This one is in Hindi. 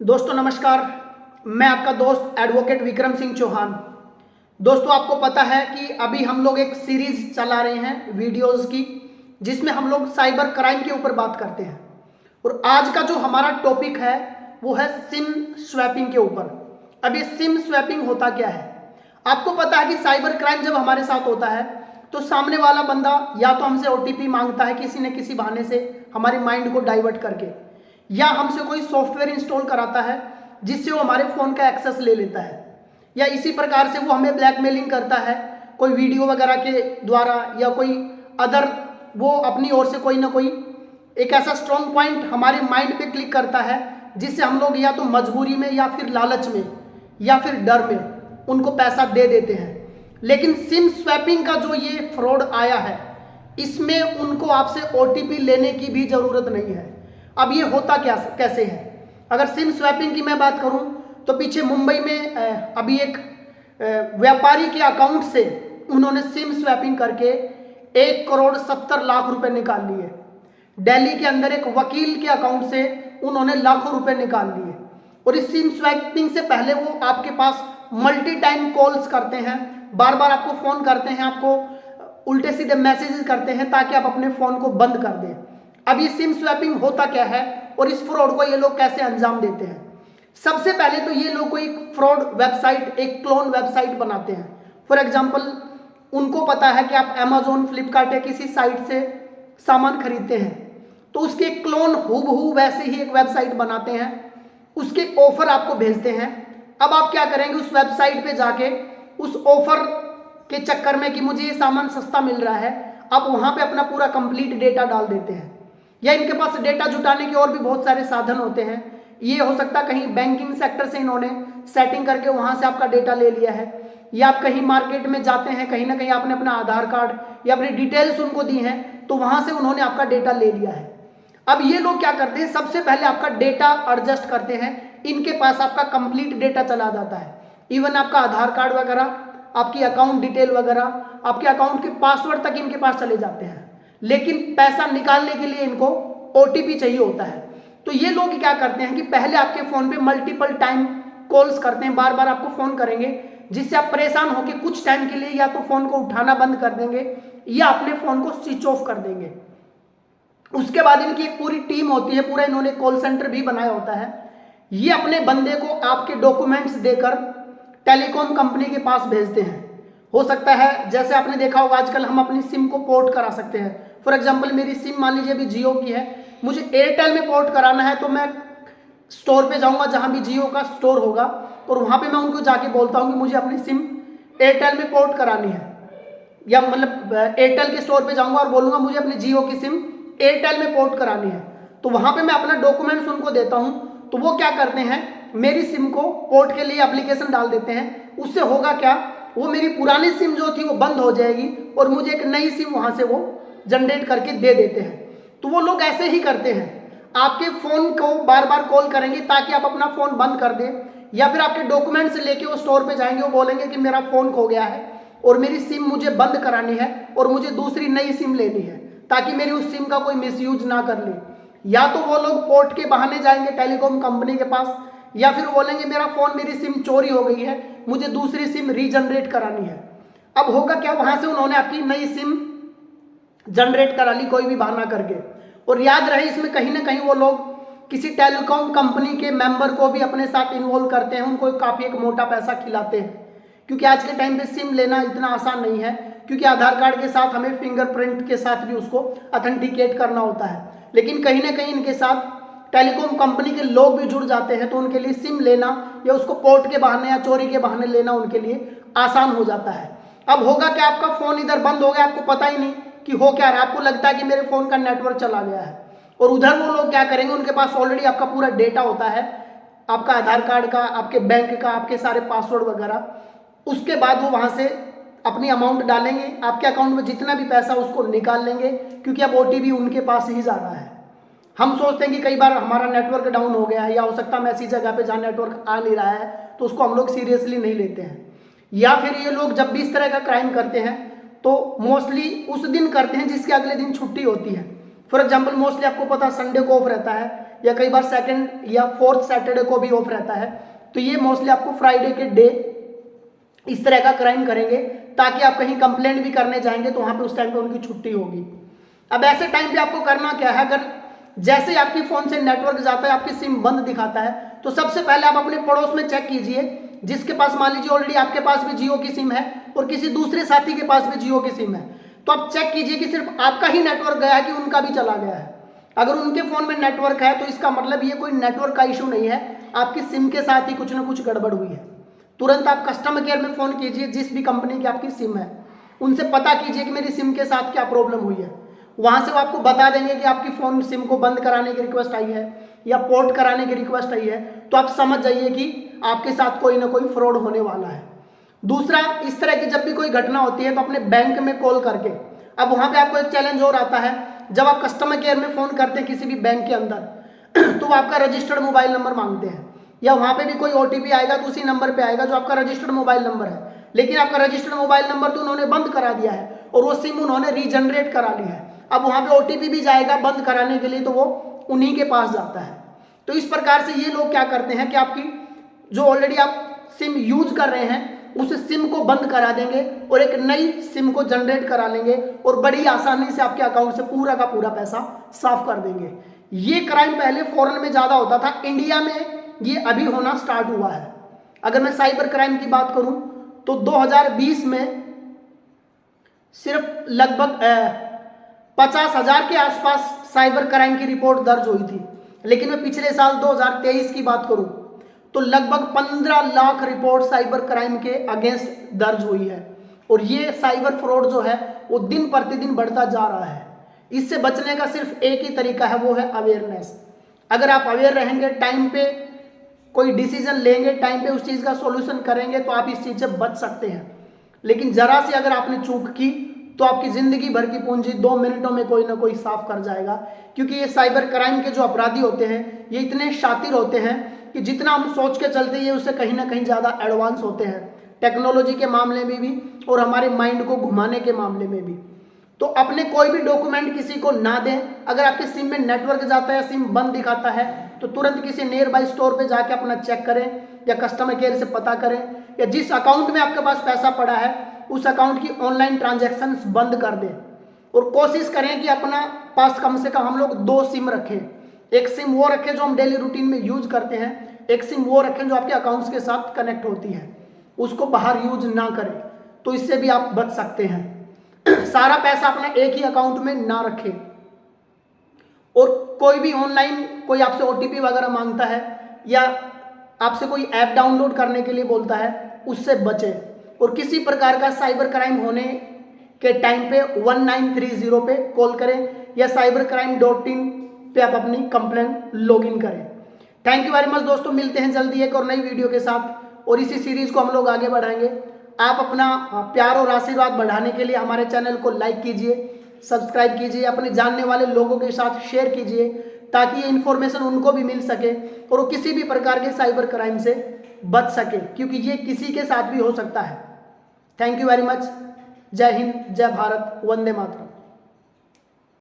दोस्तों नमस्कार। मैं आपका दोस्त एडवोकेट विक्रम सिंह चौहान। दोस्तों आपको पता है कि अभी हम लोग एक सीरीज चला रहे हैं वीडियोस की, जिसमें हम लोग साइबर क्राइम के ऊपर बात करते हैं। और आज का जो हमारा टॉपिक है वो है सिम स्वैपिंग के ऊपर। अब ये सिम स्वैपिंग होता क्या है? आपको पता है कि साइबर क्राइम जब हमारे साथ होता है तो सामने वाला बंदा या तो हमसे ओटीपी मांगता है किसी न किसी बहाने से, हमारे माइंड को डाइवर्ट करके, या हमसे कोई सॉफ्टवेयर इंस्टॉल कराता है जिससे वो हमारे फ़ोन का एक्सेस ले लेता है, या इसी प्रकार से वो हमें ब्लैकमेलिंग करता है कोई वीडियो वगैरह के द्वारा, या कोई अदर वो अपनी ओर से कोई ना कोई एक ऐसा स्ट्रॉन्ग पॉइंट हमारे माइंड पे क्लिक करता है जिससे हम लोग या तो मजबूरी में या फिर लालच में या फिर डर में उनको पैसा दे देते हैं। लेकिन सिम स्वैपिंग का जो ये फ्रॉड आया है, इसमें उनको आपसे ओटीपी लेने की भी ज़रूरत नहीं है। अब ये होता क्या कैसे है? अगर सिम स्वैपिंग की मैं बात करूं तो पीछे मुंबई में अभी एक व्यापारी के अकाउंट से उन्होंने सिम स्वैपिंग करके 1,70,00,000 रुपए निकाल लिए। दिल्ली के अंदर एक वकील के अकाउंट से उन्होंने लाखों रुपए निकाल लिए। और इस सिम स्वैपिंग से पहले वो आपके पास मल्टी टाइम कॉल्स करते हैं, बार बार आपको फ़ोन करते हैं, आपको उल्टे सीधे मैसेजेस करते हैं ताकि आप अपने फ़ोन को बंद कर दें। अब ये सिम स्वैपिंग होता क्या है और इस फ्रॉड को ये लोग कैसे अंजाम देते हैं? सबसे पहले तो ये लोग कोई फ्रॉड वेबसाइट, एक क्लोन वेबसाइट बनाते हैं। फॉर एग्जांपल, उनको पता है कि आप अमेजोन, फ्लिपकार्ट या किसी साइट से सामान खरीदते हैं, तो उसके क्लोन हूबहू वैसे ही एक वेबसाइट बनाते हैं, उसके ऑफर आपको भेजते हैं। अब आप क्या करेंगे, उस वेबसाइट पे जाके उस ऑफर के चक्कर में कि मुझे ये सामान सस्ता मिल रहा है, आप वहां पे अपना पूरा कंप्लीट डेटा डाल देते हैं। या इनके पास डेटा जुटाने के और भी बहुत सारे साधन होते हैं। ये हो सकता है कहीं बैंकिंग सेक्टर से इन्होंने सेटिंग करके वहां से आपका डेटा ले लिया है, या आप कहीं मार्केट में जाते हैं, कहीं ना कहीं आपने अपना आधार कार्ड या अपनी डिटेल्स उनको दी हैं, तो वहां से उन्होंने आपका डेटा ले लिया है। अब ये लोग क्या करते हैं, सबसे पहले आपका डेटा एडजस्ट करते हैं। इनके पास आपका कंप्लीट डेटा चला जाता है, इवन आपका आधार कार्ड वगैरह, आपकी अकाउंट डिटेल वगैरह, आपके अकाउंट के पासवर्ड तक इनके पास चले जाते हैं। लेकिन पैसा निकालने के लिए इनको ओटीपी चाहिए होता है। तो ये लोग क्या करते हैं कि पहले आपके फ़ोन पे मल्टीपल टाइम कॉल्स करते हैं, बार बार आपको फ़ोन करेंगे, जिससे आप परेशान होकर कुछ टाइम के लिए या तो फ़ोन को उठाना बंद कर देंगे या अपने फ़ोन को स्विच ऑफ कर देंगे। उसके बाद इनकी एक पूरी टीम होती है, पूरा इन्होंने कॉल सेंटर भी बनाया होता है। ये अपने बंदे को आपके डॉक्यूमेंट्स देकर टेलीकॉम कंपनी के पास भेजते हैं। हो सकता है, जैसे आपने देखा होगा, आजकल हम अपनी सिम को पोर्ट करा सकते हैं। फॉर एग्जांपल, मेरी सिम मान लीजिए अभी जियो की है, मुझे एयरटेल में पोर्ट कराना है, तो मैं स्टोर पे जाऊंगा जहां भी जियो का स्टोर होगा, और वहां पे मैं उनको जाके बोलता हूं कि मुझे अपनी सिम एयरटेल में पोर्ट करानी है, या मतलब एयरटेल के स्टोर पे जाऊंगा और बोलूंगा मुझे अपनी जियो की सिम एयरटेल में पोर्ट करानी है। तो वहां पे मैं अपना डॉक्यूमेंट्स उनको देता हूं, तो वो क्या करते हैं, मेरी सिम को पोर्ट के लिए एप्लीकेशन डाल देते हैं। उससे होगा क्या, वो मेरी पुरानी सिम जो थी वो बंद हो जाएगी और मुझे एक नई सिम वहां से वो जनरेट करके दे देते हैं। तो वो लोग ऐसे ही करते हैं, आपके फ़ोन को बार बार कॉल करेंगे ताकि आप अपना फ़ोन बंद कर दें, या फिर आपके डॉक्यूमेंट्स लेके वो स्टोर पे जाएंगे, वो बोलेंगे कि मेरा फ़ोन खो गया है और मेरी सिम मुझे बंद करानी है और मुझे दूसरी नई सिम लेनी है, ताकि मेरी उस सिम का कोई मिसयूज ना कर ले। या तो वो लोग पोर्ट के बहाने जाएंगे टेलीकॉम कंपनी के पास, या फिर बोलेंगे मेरा फ़ोन, मेरी सिम चोरी हो गई है, मुझे दूसरी सिम रीजनरेट करानी है। अब होगा क्या, वहां से उन्होंने आपकी नई सिम जनरेट करा ली कोई भी बहाना करके। और याद रहे, इसमें कहीं ना कहीं वो लोग किसी टेलीकॉम कंपनी के मेंबर को भी अपने साथ इन्वॉल्व करते हैं, उनको काफ़ी एक मोटा पैसा खिलाते हैं। क्योंकि आज के टाइम पे सिम लेना इतना आसान नहीं है, क्योंकि आधार कार्ड के साथ हमें फिंगरप्रिंट के साथ भी उसको अथेंटिकेट करना होता है। लेकिन कहीं ना कहीं इनके साथ टेलीकॉम कंपनी के लोग भी जुड़ जाते हैं, तो उनके लिए सिम लेना या उसको पोर्ट के बहाने या चोरी के बहाने लेना उनके लिए आसान हो जाता है। अब होगा कि आपका फ़ोन इधर बंद हो गया, आपको पता ही नहीं कि हो क्या रहा है, आपको लगता है कि मेरे फ़ोन का नेटवर्क चला गया है, और उधर वो लोग क्या करेंगे, उनके पास ऑलरेडी आपका पूरा डेटा होता है, आपका आधार कार्ड का, आपके बैंक का, आपके सारे पासवर्ड वगैरह। उसके बाद वो वहाँ से अपनी अमाउंट डालेंगे, आपके अकाउंट में जितना भी पैसा उसको निकाल लेंगे, क्योंकि अब ओटीपी उनके पास ही जा रहा है। हम सोचते हैं कि कई बार हमारा नेटवर्क डाउन हो गया है, या हो सकता है हम ऐसी जगह पे जहाँ नेटवर्क आ नहीं रहा है, तो उसको हम लोग सीरियसली नहीं लेते हैं। या फिर ये लोग जब भी इस तरह का क्राइम करते हैं तो मोस्टली उस दिन करते हैं जिसके अगले दिन छुट्टी होती है। फॉर एग्जाम्पल, मोस्टली आपको पता संडे को ऑफ रहता है, या कई बार सेकंड या फोर्थ सैटरडे को भी ऑफ रहता है। तो ये मोस्टली आपको फ्राइडे के डे इस तरह का क्राइम करेंगे, ताकि आप कहीं कंप्लेंट भी करने जाएंगे तो वहां पे उस टाइम पे उनकी छुट्टी होगी। अब ऐसे टाइम पे आपको करना क्या है, अगर जैसे ही आपकी फोन से नेटवर्क जाता है, आपकी सिम बंद दिखाता है, तो सबसे पहले आप अपने पड़ोस में चेक कीजिए, जिसके पास मान लीजिए ऑलरेडी आपके पास भी जियो की सिम है और किसी दूसरे साथी के पास भी जियो की सिम है, तो आप चेक कीजिए कि सिर्फ आपका ही नेटवर्क गया है कि उनका भी चला गया है। अगर उनके फोन में नेटवर्क है तो इसका मतलब ये कोई नेटवर्क का इशू नहीं है, आपकी सिम के साथ ही कुछ ना कुछ गड़बड़ हुई है। तुरंत आप कस्टमर केयर में फोन कीजिए, जिस भी कंपनी की आपकी सिम है उनसे पता कीजिए कि मेरी सिम के साथ क्या प्रॉब्लम हुई है। वहां से वो आपको बता देंगे कि आपकी फोन सिम को बंद कराने की रिक्वेस्ट आई है या पोर्ट कराने की रिक्वेस्ट आई है, तो आप समझ जाइए कि आपके साथ कोई ना कोई फ्रॉड होने वाला है। दूसरा, इस तरह की जब भी कोई घटना होती है तो अपने बैंक में कॉल करके, अब वहां पे आपको एक चैलेंज और आता है, जब आप कस्टमर केयर में फोन करते हैं किसी भी बैंक के अंदर तो वो आपका रजिस्टर्ड मोबाइल नंबर मांगते हैं, या वहां पे भी कोई ओटीपी आएगा तो उसी नंबर पे आएगा जो आपका रजिस्टर्ड मोबाइल नंबर है, लेकिन आपका रजिस्टर्ड मोबाइल नंबर तो उन्होंने बंद करा दिया है और वो सिम उन्होंने रीजनरेट करा ली है। अब वहां पे ओटीपी भी जाएगा बंद कराने के लिए, तो वो उन्हीं के पास जाता है। तो इस प्रकार से ये लोग क्या करते हैं कि आपकी जो ऑलरेडी आप सिम यूज कर रहे हैं उस सिम को बंद करा देंगे और एक नई सिम को जनरेट करा लेंगे और बड़ी आसानी से आपके अकाउंट से पूरा का पूरा पैसा साफ कर देंगे। ये क्राइम पहले फॉरेन में ज्यादा होता था, इंडिया में ये अभी होना स्टार्ट हुआ है। अगर मैं साइबर क्राइम की बात करूं तो 2020 में सिर्फ लगभग 50,000 के आसपास साइबर क्राइम की रिपोर्ट दर्ज हुई थी, लेकिन मैं पिछले साल 2023 की बात करूं तो लगभग 15 लाख रिपोर्ट साइबर क्राइम के अगेंस्ट दर्ज हुई है। और ये साइबर फ्रॉड जो है वो दिन प्रतिदिन बढ़ता जा रहा है। इससे बचने का सिर्फ एक ही तरीका है, वो है अवेयरनेस। अगर आप अवेयर रहेंगे, टाइम पे कोई डिसीजन लेंगे, टाइम पे उस चीज़ का सॉल्यूशन करेंगे, तो आप इस चीज़ से बच सकते हैं। लेकिन जरा सी अगर आपने चूक की तो आपकी जिंदगी भर की पूंजी 2 मिनटों में कोई ना कोई साफ कर जाएगा। क्योंकि ये साइबर क्राइम के जो अपराधी होते हैं ये इतने शातिर होते हैं कि जितना हम सोच के चलते हैं उससे कहीं ना कहीं ज़्यादा एडवांस होते हैं, टेक्नोलॉजी के मामले में भी और हमारे माइंड को घुमाने के मामले में भी। तो अपने कोई भी डॉक्यूमेंट किसी को ना दें। अगर आपके सिम में नेटवर्क जाता है, सिम बंद दिखाता है, तो तुरंत किसी नियर बाई स्टोर पे जाके अपना चेक करें या कस्टमर केयर से पता करें, या जिस अकाउंट में आपके पास पैसा पड़ा है उस अकाउंट की ऑनलाइन ट्रांजैक्शंस बंद कर दें। और कोशिश करें कि अपना पास कम से कम हम लोग 2 सिम रखें। एक सिम वो रखें जो हम डेली रूटीन में यूज करते हैं, एक सिम वो रखें जो आपके अकाउंट्स के साथ कनेक्ट होती है, उसको बाहर यूज ना करें, तो इससे भी आप बच सकते हैं। सारा पैसा अपना एक ही अकाउंट में ना रखें। और कोई भी ऑनलाइन कोई आपसे ओटीपी वगैरह मांगता है या आपसे कोई ऐप डाउनलोड करने के लिए बोलता है, उससे बचें। और किसी प्रकार का साइबर क्राइम होने के टाइम पे 1930 पे कॉल करें या cybercrime.in पे आप अपनी कंप्लेंट लॉगिन करें। थैंक यू वेरी मच दोस्तों, मिलते हैं जल्दी एक और नई वीडियो के साथ और इसी सीरीज को हम लोग आगे बढ़ाएंगे। आप अपना प्यार और आशीर्वाद बढ़ाने के लिए हमारे चैनल को लाइक कीजिए, सब्सक्राइब कीजिए, अपने जानने वाले लोगों के साथ शेयर कीजिए, ताकि ये इन्फॉर्मेशन उनको भी मिल सके और वो किसी भी प्रकार के साइबर क्राइम से बच सके, क्योंकि ये किसी के साथ भी हो सकता है। Thank you very much. जय हिंद, जय भारत, वंदे मातरम।